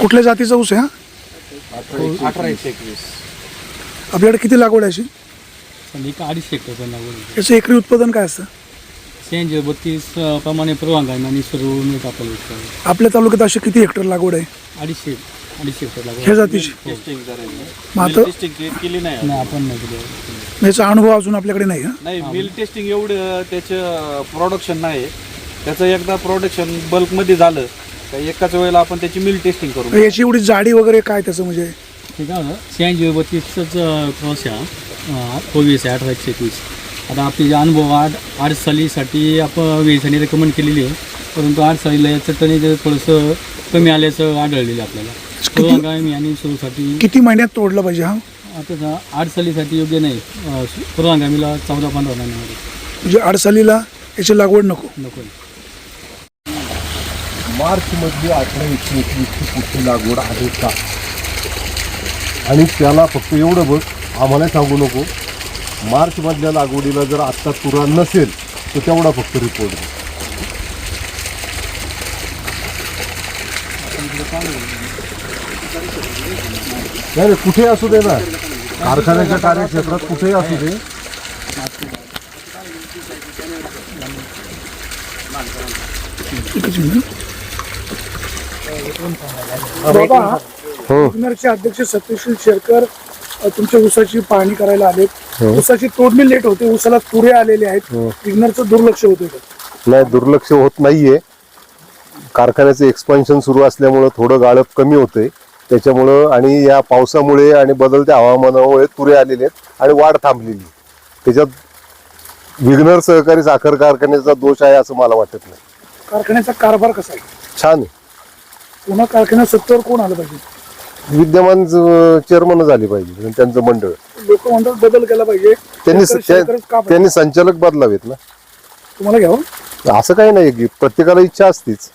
कुठल्या जातीचा ऊस आहे हा? 18-121. आपल्याकडे किती लागवड आहे अशी? 250 हेक्टरचं लागवड. याचं एकरी उत्पादन काय असतं? 32 प्रमाणे परवानगी आणि सर्व मिळत आपल्याला. आपल्या तालुक्यात अशी किती हेक्टर लागवड आहे 250 हेक्टर लागवड. ह्या जातीची? टेस्टिंग करायची. मग आता मिल टेस्टिंग केली नाही. नाही आपण नाही केलं. याचा अनुभव अजून आपल्याकडे नाही. नाही, मिल टेस्टिंग एवढं त्याचं प्रोडक्शन नाही. त्याचं एकदा प्रोडक्शन बल्कमध्ये झालं तर एकाच वेळेला आपण त्याची मिल टेस्टिंग करू. याची एवढी जाडी वगैरे काय त्याचं म्हणजे? ते काय होतं 32च क्रॉस आहे 18-121. आता आपले जे अनुभव 8 सालीसाठी आपण वेळीसाठी रेकमेंड केलेली आहे, परंतु 8 सालीला याचं तरी थोडंसं कमी आल्याचं आढळलेलं आहे आपल्याला. परवानगी आणि सुरूसाठी किती महिन्यात तोडलं पाहिजे हा? आता 8 सालीसाठी योग्य नाही. परवानगीला 14-15 महिन्यामध्ये म्हणजे अडसालीला याची लागवड नको. मार्चमधली 18-121ची पुढची लागवड आहे का? आणि त्याला फक्त एवढं बघ, आम्हाला सांगू नको. मार्चमधल्या लागवडीला जर आत्ता तुरा नसेल तर तेवढा फक्त रिपोर्ट दे. नाही, कुठे असू दे ना, कारखान्याच्या कार्यक्षेत्रात कुठेही असू दे. बाबा, विघ्नरचे अध्यक्ष सत्यशील शेरकर तुमच्या ऊसाची पाहणी करायला आलेत. ऊसाची तोडणी लेट होते, ऊसाला तुरे आलेले आहेत. विघ्नरचं दुर्लक्ष होते का? नाही, दुर्लक्ष होत नाहीये. कारखान्याचं एक्सपान्शन सुरू असल्यामुळं थोडं गाळप कमी होते त्याच्यामुळं, आणि या पावसामुळे आणि बदलत्या हवामानामुळे तुरे आलेले आहेत आणि वाढ थांबलेली. त्याच्यात विघ्नर सहकारी साखर कारखान्याचा दोष आहे असं मला वाटत नाही. कारखान्याचा कारभार कसा आहे? छान आहे. पुन्हा कारखान्यात सत्तेवर कोण आलं पाहिजे? विद्यमान चेअरमन झाले पाहिजे त्यांचं मंडळ. लोक म्हणतात बदल केला पाहिजे. शेरकरच का पाहिजे? त्यांनी संचालक बदलावेत ना. तुम्हाला घ्यावं असं काही नाही की प्रत्येकाला इच्छा असतीच.